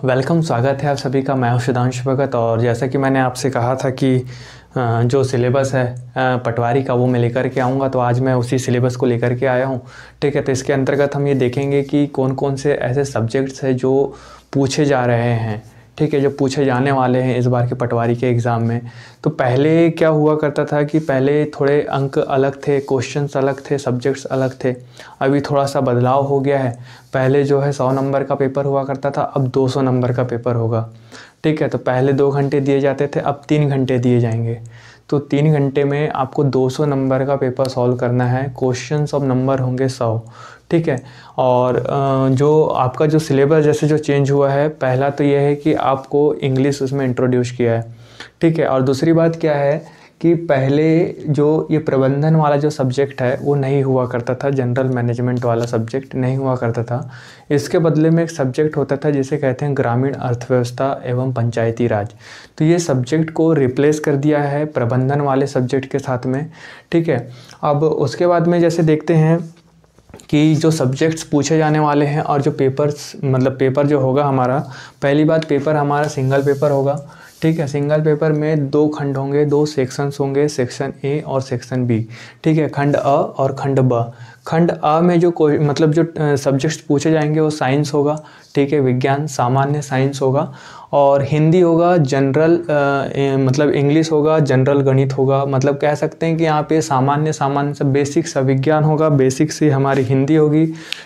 Welcome, स्वागत है आप सभी का। मैं हूं सुधांशु भगत और जैसा कि मैंने आपसे कहा था कि जो सिलेबस है पटवारी का वो मैं लेकर के आऊँगा, तो आज मैं उसी सिलेबस को लेकर के आया हूँ। ठीक है, तो इसके अंतर्गत हम ये देखेंगे कि कौन कौन से ऐसे सब्जेक्ट्स हैं जो पूछे जा रहे हैं। ठीक है, जो पूछे जाने वाले हैं इस बार के पटवारी के एग्ज़ाम में। तो पहले क्या हुआ करता था कि पहले थोड़े अंक अलग थे, क्वेश्चंस अलग थे, सब्जेक्ट्स अलग थे। अभी थोड़ा सा बदलाव हो गया है। पहले जो है 100 नंबर का पेपर हुआ करता था, अब 200 नंबर का पेपर होगा। ठीक है, तो पहले 2 घंटे दिए जाते थे, अब 3 घंटे दिए जाएंगे। तो 3 घंटे में आपको 200 नंबर का पेपर सॉल्व करना है। क्वेश्चंस ऑफ नंबर होंगे 100। ठीक है, और जो आपका जो सिलेबस जैसे जो चेंज हुआ है, पहला तो यह है कि आपको इंग्लिश उसमें इंट्रोड्यूस किया है। ठीक है, और दूसरी बात क्या है कि पहले जो ये प्रबंधन वाला जो सब्जेक्ट है वो नहीं हुआ करता था, जनरल मैनेजमेंट वाला सब्जेक्ट नहीं हुआ करता था। इसके बदले में एक सब्जेक्ट होता था जिसे कहते हैं ग्रामीण अर्थव्यवस्था एवं पंचायती राज। तो ये सब्जेक्ट को रिप्लेस कर दिया है प्रबंधन वाले सब्जेक्ट के साथ में। ठीक है, अब उसके बाद में जैसे देखते हैं कि जो सब्जेक्ट्स पूछे जाने वाले हैं और जो पेपर्स मतलब पेपर जो होगा हमारा, पहली बात पेपर हमारा सिंगल पेपर होगा। ठीक है, सिंगल पेपर में 2 खंड होंगे, 2 सेक्शंस होंगे, सेक्शन ए और सेक्शन बी। ठीक है, खंड अ और खंड ब। खंड अ में जो मतलब जो सब्जेक्ट्स पूछे जाएंगे वो साइंस होगा। ठीक है, विज्ञान सामान्य साइंस होगा, और हिंदी होगा, जनरल मतलब इंग्लिश होगा, जनरल गणित होगा। मतलब कह सकते हैं कि यहाँ पे सामान्य से बेसिक सा विज्ञान होगा, बेसिक से हमारी हिंदी होगी।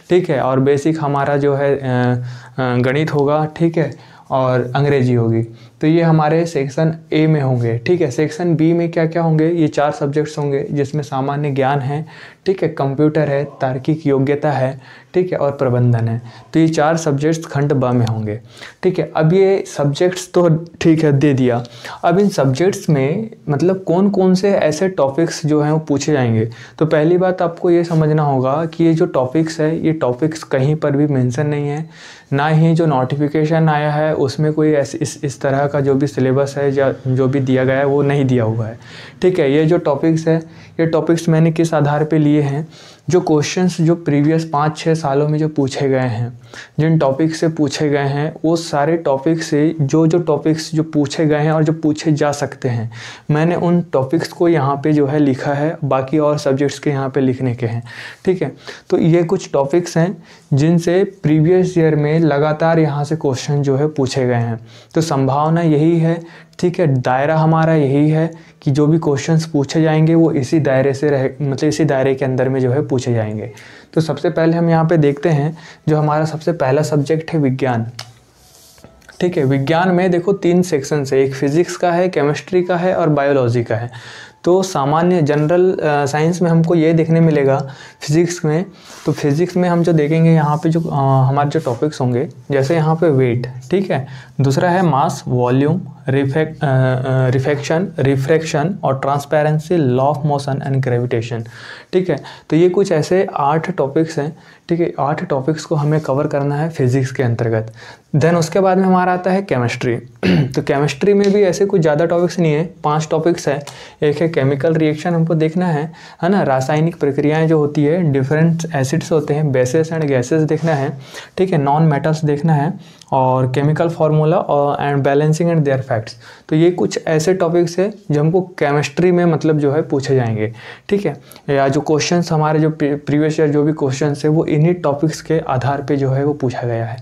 ठीक है, और बेसिक हमारा जो है गणित होगा। ठीक है, और अंग्रेजी होगी। तो ये हमारे सेक्शन ए में होंगे। ठीक है, सेक्शन बी में क्या क्या होंगे, ये 4 सब्जेक्ट्स होंगे जिसमें सामान्य ज्ञान है। ठीक है, कंप्यूटर है, तार्किक योग्यता है। ठीक है, और प्रबंधन है। तो ये 4 सब्जेक्ट्स खंड ब में होंगे। ठीक है, अब ये सब्जेक्ट्स तो ठीक है दे दिया। अब इन सब्जेक्ट्स में मतलब कौन कौन से ऐसे टॉपिक्स जो हैं वो पूछे जाएंगे। तो पहली बात आपको ये समझना होगा कि ये जो टॉपिक्स है, ये टॉपिक्स कहीं पर भी मेंशन नहीं है, ना ही जो नोटिफिकेशन आया है उसमें कोई इस तरह का जो भी सिलेबस है या जो भी दिया गया है वो नहीं दिया हुआ है। ठीक है, ये जो टॉपिक्स है, ये टॉपिक्स मैंने किस आधार पे लिए हैं, जो क्वेश्चंस जो प्रीवियस 5-6 सालों में जो पूछे गए हैं, जिन टॉपिक से पूछे गए हैं, वो सारे टॉपिक से जो टॉपिक्स जो पूछे गए हैं और जो पूछे जा सकते हैं, मैंने उन टॉपिक्स को यहाँ पे जो है लिखा है। बाकी और सब्जेक्ट्स के यहाँ पे लिखने के हैं। ठीक है, तो ये कुछ टॉपिक्स हैं जिनसे प्रीवियस ईयर में लगातार यहाँ से क्वेश्चन जो है पूछे गए हैं। तो संभावना यही है, ठीक है, दायरा हमारा यही है कि जो भी क्वेश्चंस पूछे जाएंगे वो इसी दायरे से मतलब इसी दायरे के अंदर में जो है पूछे जाएंगे। तो सबसे पहले हम यहाँ पे देखते हैं जो हमारा सबसे पहला सब्जेक्ट है विज्ञान। ठीक है, विज्ञान में देखो 3 सेक्शन है, एक फिजिक्स का है, केमिस्ट्री का है और बायोलॉजी का है। तो सामान्य जनरल साइंस में हमको ये देखने मिलेगा फिज़िक्स में। तो फिज़िक्स में हम जो देखेंगे यहाँ पे जो हमारे जो टॉपिक्स होंगे, जैसे यहाँ पे वेट। ठीक है, दूसरा है मास, वॉल्यूम, रिफ्रैक्शन और transparency, law of motion and gravitation. ठीक है, तो ये कुछ ऐसे 8 टॉपिक्स हैं। ठीक है, 8 टॉपिक्स को हमें कवर करना है फिज़िक्स के अंतर्गत। देन उसके बाद में हमारा आता है केमिस्ट्री। तो केमिस्ट्री में भी ऐसे कुछ ज़्यादा टॉपिक्स नहीं है, 5 टॉपिक्स है। एक है केमिकल रिएक्शन हमको देखना है ना, रासायनिक प्रक्रियाएं जो होती है, डिफरेंट एसिड्स होते हैं, बेसेस एंड गैसेस देखना है। ठीक है, नॉन मेटल्स देखना है, और केमिकल फार्मूला और and balancing and their facts. तो ये कुछ ऐसे टॉपिक्स है जो हमको केमिस्ट्री में मतलब जो है पूछे जाएंगे। ठीक है, या जो क्वेश्चंस हमारे जो प्रीवियस ईयर जो भी क्वेश्चंस है वो इन्हीं टॉपिक्स के आधार पे जो है वो पूछा गया है।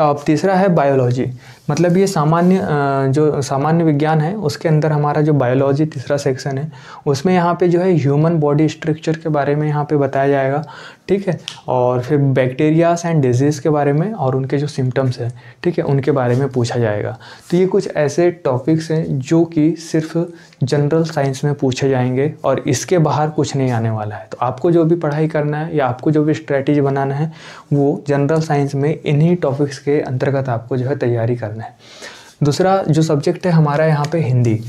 अब तीसरा है बायोलॉजी। मतलब ये जो सामान्य विज्ञान है उसके अंदर हमारा जो बायोलॉजी तीसरा सेक्शन है, उसमें यहाँ पे जो है ह्यूमन बॉडी स्ट्रक्चर के बारे में यहाँ पे बताया जाएगा। ठीक है, और फिर बैक्टीरियाज एंड डिजीज़ के बारे में और उनके जो सिम्टम्स हैं, ठीक है, उनके बारे में पूछा जाएगा। तो ये कुछ ऐसे टॉपिक्स हैं जो कि सिर्फ जनरल साइंस में पूछे जाएंगे और इसके बाहर कुछ नहीं आने वाला है। तो आपको जो भी पढ़ाई करना है या आपको जो भी स्ट्रेटेजी बनाना है वो जनरल साइंस में इन्हीं टॉपिक्स के अंतर्गत आपको जो है तैयारी करना है। दूसरा जो सब्जेक्ट है हमारा यहाँ पे हिंदी।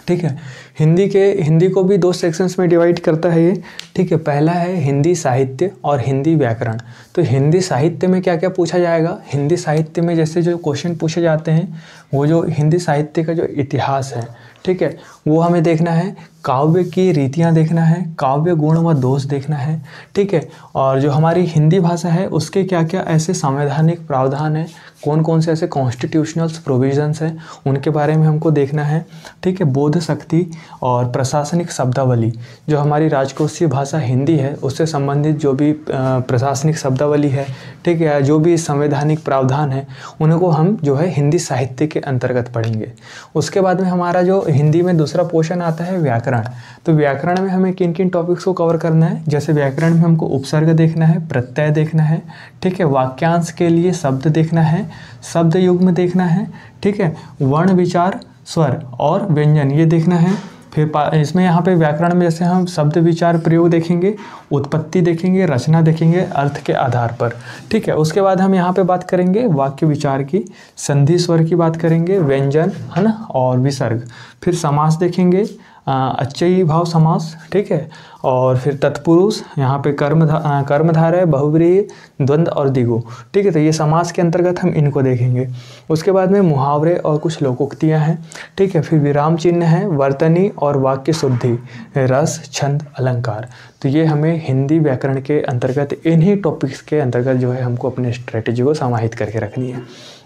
ठीक है, हिंदी को भी 2 सेक्शंस में डिवाइड करता है ये। ठीक है, पहला है हिंदी साहित्य और हिंदी व्याकरण। तो हिंदी साहित्य में क्या क्या पूछा जाएगा, हिंदी साहित्य में जैसे जो क्वेश्चन पूछे जाते हैं वो जो हिंदी साहित्य का जो इतिहास है, ठीक है, वो हमें देखना है। काव्य की रीतियाँ देखना है, काव्य गुण व दोष देखना है। ठीक है, और जो हमारी हिंदी भाषा है उसके क्या क्या ऐसे संवैधानिक प्रावधान है, कौन कौन से ऐसे कॉन्स्टिट्यूशनल प्रोविजंस हैं उनके बारे में हमको देखना है। ठीक है, बोध शक्ति और प्रशासनिक शब्दावली, जो हमारी राजकोषीय भाषा हिंदी है उससे संबंधित जो भी प्रशासनिक शब्दावली है, ठीक है, जो भी संवैधानिक प्रावधान है उनको हम जो है हिंदी साहित्य के अंतर्गत पढ़ेंगे। उसके बाद में हमारा जो हिंदी में दूसरा पोर्शन आता है व्याकरण। तो व्याकरण में हमें किन किन टॉपिक्स को कवर करना है, जैसे व्याकरण में हमको उपसर्ग देखना है, प्रत्यय देखना है, ठीक है, वाक्यांश के लिए शब्द देखना है, शब्द युग्म देखना है, ठीक है, वर्ण विचार स्वर और व्यंजन ये देखना है। फिर इसमें यहाँ पे व्याकरण में जैसे हम शब्द विचार प्रयोग देखेंगे, उत्पत्ति देखेंगे, रचना देखेंगे अर्थ के आधार पर। ठीक है, उसके बाद हम यहाँ पे बात करेंगे वाक्य विचार की, संधि स्वर की बात करेंगे, व्यंजन है ना, और विसर्ग। फिर समास देखेंगे, अच्चयी भाव समास, ठीक है, और फिर तत्पुरुष, यहाँ पे कर्मधारय, बहुव्रीहि, द्वंद्व और द्विगु। ठीक है, तो ये समास के अंतर्गत हम इनको देखेंगे। उसके बाद में मुहावरे और कुछ लोकोक्तियाँ हैं। ठीक है, फिर विराम चिन्ह है, वर्तनी और वाक्य शुद्धि, रस, छंद, अलंकार। तो ये हमें हिंदी व्याकरण के अंतर्गत इन्हीं टॉपिक्स के अंतर्गत जो है हमको अपने स्ट्रेटेजी को समाहित करके रखनी है।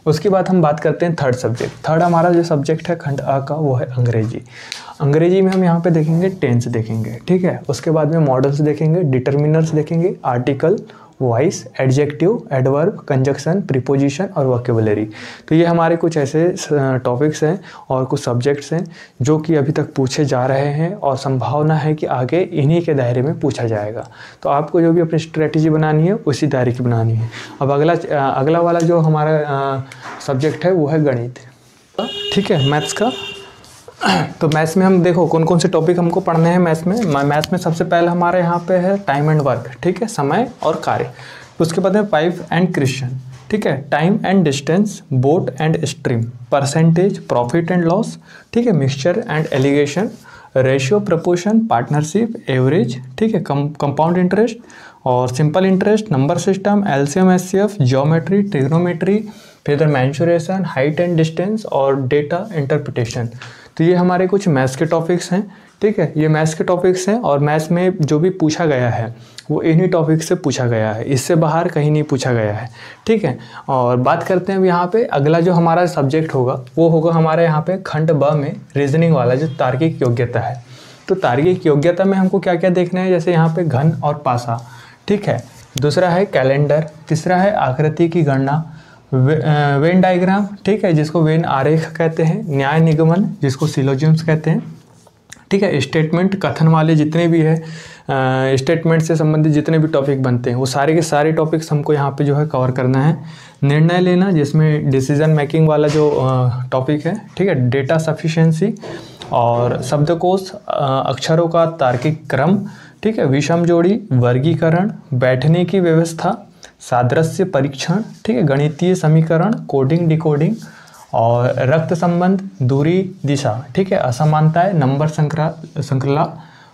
उसके बाद हम बात करते हैं थर्ड सब्जेक्ट। थर्ड हमारा जो सब्जेक्ट है खंड अ का, वो है अंग्रेजी। अंग्रेजी में हम यहाँ पे देखेंगे टेंस देखेंगे। ठीक है, उसके बाद में मॉडल्स देखेंगे, डिटर्मिनर्स देखेंगे, article, voice, adjective, adverb, conjunction, preposition और वोकैबुलरी। तो ये हमारे कुछ ऐसे टॉपिक्स हैं और कुछ सब्जेक्ट्स हैं जो कि अभी तक पूछे जा रहे हैं और संभावना है कि आगे इन्हीं के दायरे में पूछा जाएगा। तो आपको जो भी अपनी स्ट्रेटजी बनानी है उसी दायरे की बनानी है। अब अगला वाला जो हमारा सब्जेक्ट है वो है गणित। ठीक है, मैथ्स का। तो मैथ्स में हम देखो कौन कौन से टॉपिक हमको पढ़ने हैं मैथ्स में। मैथ्स में सबसे पहले हमारे यहाँ पे है टाइम एंड वर्क, ठीक है, समय और कार्य। उसके बाद में पाइप एंड क्वेश्चन, ठीक है, time and distance, boat and stream, percentage, profit and loss, ठीक है, mixture and allegation, ratio, proportion, partnership, average, ठीक है, कंपाउंड इंटरेस्ट और simple interest, number system, LCM, HCF, geometry, trigonometry, फिर मेंसुरेशन, हाइट एंड डिस्टेंस और data interpretation. तो ये हमारे कुछ मैथ्स के टॉपिक्स हैं। ठीक है, ये मैथ्स के टॉपिक्स हैं और मैथ्स में जो भी पूछा गया है वो इन्हीं टॉपिक से पूछा गया है, इससे बाहर कहीं नहीं पूछा गया है। ठीक है, और बात करते हैं यहाँ पे अगला जो हमारा सब्जेक्ट होगा वो होगा हमारे यहाँ पे खंड ब में रीजनिंग वाला जो तार्किक योग्यता है। तो तार्किक योग्यता में हमको क्या क्या देखना है, जैसे यहाँ पे घन और पासा, ठीक है, दूसरा है कैलेंडर, तीसरा है आकृति की गणना, वेन डायग्राम, ठीक है, जिसको वेन आरेख कहते हैं, न्याय निगमन जिसको सिलोजिम्स कहते हैं, ठीक है, स्टेटमेंट, कथन वाले जितने भी है स्टेटमेंट से संबंधित जितने भी टॉपिक बनते हैं वो सारे के सारे टॉपिक्स हमको यहाँ पे जो है कवर करना है। निर्णय लेना जिसमें डिसीजन मेकिंग वाला जो टॉपिक है, ठीक है, डेटा सफिशिएंसी और शब्दकोश, अक्षरों का तार्किक क्रम, ठीक है, विषम जोड़ी, वर्गीकरण, बैठने की व्यवस्था, सादृश्य परीक्षण, ठीक है, गणितीय समीकरण, कोडिंग डिकोडिंग और रक्त संबंध, दूरी, दिशा, ठीक है, असमानताएं, नंबर श्रृंखला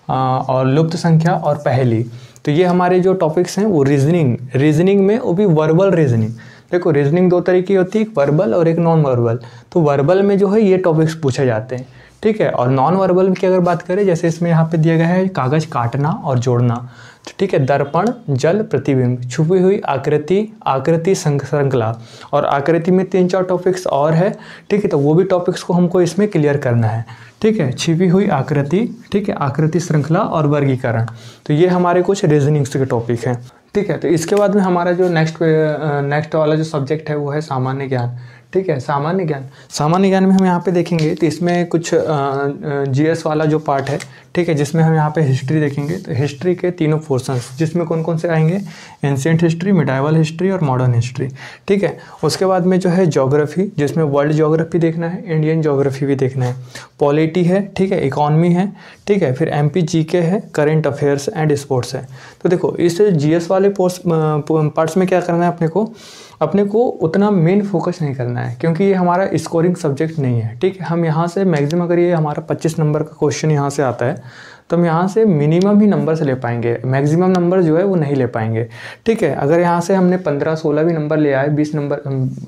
और लुप्त संख्या और पहेली। तो ये हमारे जो टॉपिक्स हैं वो रीजनिंग में, वो भी वर्बल रीजनिंग। देखो रीजनिंग दो तरह की होती है, एक वर्बल और एक नॉन वर्बल। तो वर्बल में जो है ये टॉपिक्स पूछे जाते हैं, ठीक है, और नॉन वर्बल की अगर बात करें, जैसे इसमें यहाँ पे दिया गया है कागज काटना और जोड़ना, ठीक है, दर्पण, जल, प्रतिबिंब, छुपी हुई आकृति श्रृंखला और आकृति में 3-4 टॉपिक्स और है, ठीक है, तो वो भी टॉपिक्स को हमको इसमें क्लियर करना है। ठीक है, छिपी हुई आकृति, ठीक है, आकृति श्रृंखला और वर्गीकरण। तो ये हमारे कुछ रीजनिंग्स के टॉपिक हैं। ठीक है, तो इसके बाद में हमारा जो नेक्स्ट वाला जो सब्जेक्ट है वो है सामान्य ज्ञान। ठीक है, सामान्य ज्ञान में हम यहाँ पे देखेंगे तो इसमें कुछ जीएस वाला जो पार्ट है, ठीक है, जिसमें हम यहाँ पे हिस्ट्री देखेंगे। तो हिस्ट्री के तीनों पोर्शंस जिसमें कौन कौन से आएंगे, एंशिएंट हिस्ट्री, मिडाइवल हिस्ट्री और मॉडर्न हिस्ट्री। ठीक है, उसके बाद में जो है ज्योग्राफी, जिसमें वर्ल्ड ज्योग्राफी देखना है, इंडियन ज्योग्राफी भी देखना है, पॉलिटी है, ठीक है, इकॉनमी है, ठीक है, फिर एमपी जीके है, करेंट अफेयर्स एंड स्पोर्ट्स है। तो देखो इस जीएस वाले पार्ट्स में क्या करना है, अपने को उतना मेन फोकस नहीं करना है क्योंकि ये हमारा स्कोरिंग सब्जेक्ट नहीं है। ठीक है, हम यहाँ से मैक्सिमम, अगर ये हमारा 25 नंबर का क्वेश्चन यहाँ से आता है तो हम यहाँ से मिनिमम ही नंबर से ले पाएंगे, मैक्सिमम नंबर जो है वो नहीं ले पाएंगे। ठीक है, अगर यहाँ से हमने 15-16 भी नंबर ले आए, 20 नंबर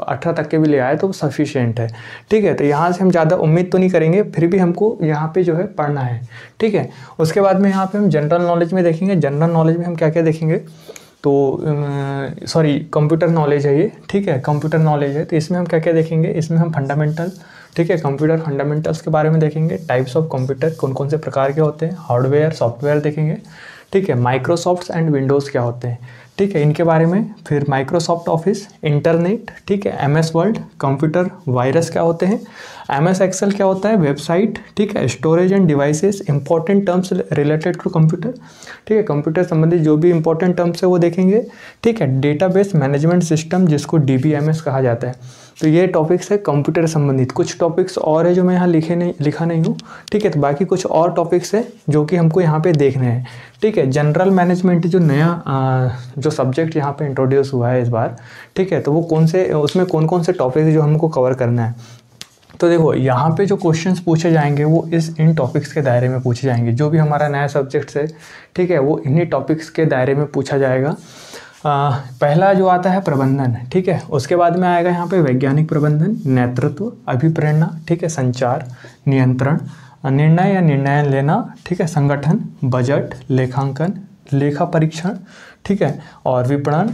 18 तक के भी ले आए तो सफिशिएंट है। ठीक है, तो यहाँ से हम ज़्यादा उम्मीद तो नहीं करेंगे, फिर भी हमको यहाँ पे जो है पढ़ना है। ठीक है, उसके बाद में यहाँ पे हम जनरल नॉलेज में देखेंगे। जनरल नॉलेज में हम क्या क्या देखेंगे, तो सॉरी कंप्यूटर नॉलेज है ये, ठीक है, कंप्यूटर नॉलेज है। तो इसमें हम क्या क्या देखेंगे, इसमें हम फंडामेंटल, ठीक है, कंप्यूटर फंडामेंटल्स के बारे में देखेंगे, टाइप्स ऑफ कंप्यूटर कौन कौन से प्रकार के होते हैं, हार्डवेयर सॉफ्टवेयर देखेंगे, ठीक है, माइक्रोसॉफ्ट एंड विंडोज़ क्या होते हैं, ठीक है, इनके बारे में। फिर माइक्रोसॉफ्ट ऑफिस, इंटरनेट, ठीक है, एमएस वर्ड, कंप्यूटर वायरस क्या होते हैं, एमएस एक्सेल क्या होता है, वेबसाइट, ठीक है, storage and devices, important terms related to computer, ठीक है, कंप्यूटर संबंधित जो भी इंपॉर्टेंट टर्म्स है वो देखेंगे, ठीक है, डेटाबेस मैनेजमेंट सिस्टम जिसको डीबीएमएस कहा जाता है। तो ये टॉपिक्स है कंप्यूटर संबंधित। कुछ टॉपिक्स और है जो मैं यहाँ लिखा नहीं हूँ, ठीक है, तो बाकी कुछ और टॉपिक्स है जो कि हमको यहाँ पे देखने हैं, ठीक है। जनरल मैनेजमेंट जो नया जो सब्जेक्ट यहाँ पे इंट्रोड्यूस हुआ है इस बार, ठीक है, तो वो कौन से, उसमें कौन कौन से टॉपिक्स जो हमको कवर करना है। तो देखो यहाँ पे जो क्वेश्चंस पूछे जाएंगे वो इन टॉपिक्स के दायरे में पूछे जाएंगे। जो भी हमारा नया सब्जेक्ट है, ठीक है, वो इन्हीं टॉपिक्स के दायरे में पूछा जाएगा। पहला जो आता है प्रबंधन, ठीक है, उसके बाद में आएगा यहाँ पे वैज्ञानिक प्रबंधन, नेतृत्व, अभिप्रेरणा, ठीक है, संचार, नियंत्रण, निर्णय या निर्णय लेना, ठीक है, संगठन, बजट, लेखांकन, लेखा परीक्षण, ठीक है, और विपणन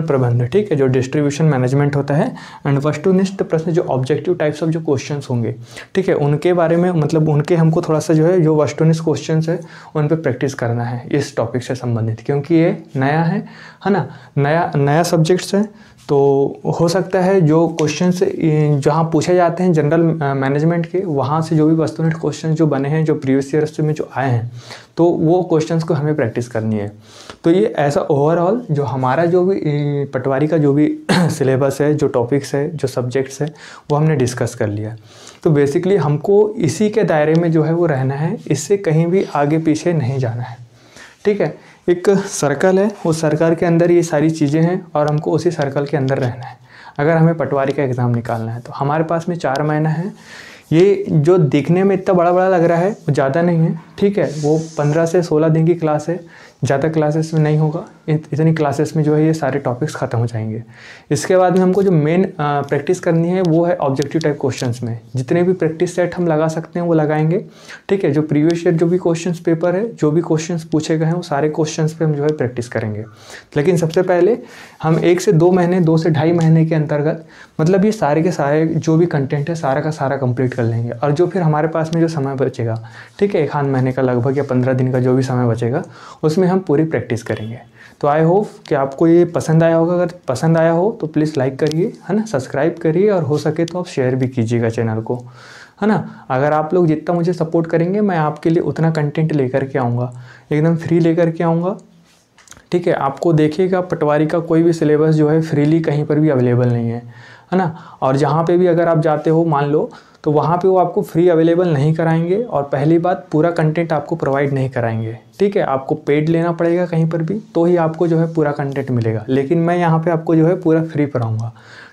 प्रबंध, ठीक है, जो डिस्ट्रीब्यूशन मैनेजमेंट होता है, एंड वस्तुनिष्ठ प्रश्न जो ऑब्जेक्टिव टाइप्स ऑफ जो क्वेश्चंस होंगे, ठीक है, उनके बारे में, मतलब उनके हमको थोड़ा सा जो है जो वस्तुनिष्ठ क्वेश्चंस है उन पे प्रैक्टिस करना है इस टॉपिक से संबंधित, क्योंकि ये नया है ना, नया सब्जेक्ट्स है। तो हो सकता है जो क्वेश्चंस जहाँ पूछे जाते हैं जनरल मैनेजमेंट के, वहाँ से जो भी वस्तुनिष्ठ क्वेश्चन जो बने हैं जो प्रीवियस ईयर्स में जो आए हैं, तो वो क्वेश्चंस को हमें प्रैक्टिस करनी है। तो ये ऐसा ओवरऑल जो हमारा जो भी पटवारी का जो भी सिलेबस है, जो टॉपिक्स है, जो सब्जेक्ट्स है, वो हमने डिस्कस कर लिया। तो बेसिकली हमको इसी के दायरे में जो है वो रहना है, इससे कहीं भी आगे पीछे नहीं जाना है, ठीक है। एक सर्कल है, उस सर्कल के अंदर ये सारी चीज़ें हैं और हमको उसी सर्कल के अंदर रहना है। अगर हमें पटवारी का एग्ज़ाम निकालना है तो हमारे पास में 4 महीना है। ये जो दिखने में इतना बड़ा बड़ा लग रहा है वो ज़्यादा नहीं है, ठीक है, वो 15 से 16 दिन की क्लास है, ज़्यादा क्लासेस में नहीं होगा। इतनी क्लासेस में जो है ये सारे टॉपिक्स ख़त्म हो जाएंगे। इसके बाद में हमको जो मेन प्रैक्टिस करनी है वो है ऑब्जेक्टिव टाइप क्वेश्चंस में। जितने भी प्रैक्टिस सेट हम लगा सकते हैं वो लगाएंगे, ठीक है। जो प्रीवियस ईयर जो भी क्वेश्चंस पेपर है, जो भी क्वेश्चंस पूछे गए हैं, वो सारे क्वेश्चंस पे हम जो है प्रैक्टिस करेंगे। लेकिन सबसे पहले हम 1 से 2 महीने, 2 से ढाई महीने के अंतर्गत, मतलब ये सारे के सारे जो भी कंटेंट है सारा का सारा कंप्लीट कर लेंगे। और जो फिर हमारे पास में जो समय बचेगा, ठीक है, 1 आध महीने का लगभग या 15 दिन का जो भी समय बचेगा, उसमें हम पूरी प्रैक्टिस करेंगे। तो आई होप कि आपको ये पसंद आया होगा। अगर पसंद आया हो तो प्लीज़ लाइक करिए, है ना, सब्सक्राइब करिए, और हो सके तो आप शेयर भी कीजिएगा चैनल को, है ना। अगर आप लोग जितना मुझे सपोर्ट करेंगे, मैं आपके लिए उतना कंटेंट लेकर के आऊँगा, एकदम फ्री लेकर के आऊँगा, ठीक है। आपको देखिएगा पटवारी का कोई भी सिलेबस जो है फ्रीली कहीं पर भी अवेलेबल नहीं है ना। और जहाँ पे भी अगर आप जाते हो, मान लो, तो वहाँ पे वो आपको फ्री अवेलेबल नहीं कराएंगे। और पहली बात, पूरा कंटेंट आपको प्रोवाइड नहीं कराएंगे, ठीक है। आपको पेड लेना पड़ेगा कहीं पर भी, तो ही आपको जो है पूरा कंटेंट मिलेगा। लेकिन मैं यहाँ पे आपको जो है पूरा फ्री पढ़ाऊँगा,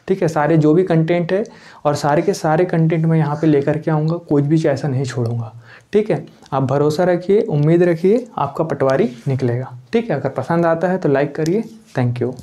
ठीक है। सारे जो भी कंटेंट है और सारे के सारे कंटेंट मैं यहाँ पे लेकर के आऊँगा, कुछ भी ऐसा नहीं छोड़ूंगा, ठीक है। आप भरोसा रखिए, उम्मीद रखिए, आपका पटवारी निकलेगा, ठीक है। अगर पसंद आता है तो लाइक करिए। Thank you.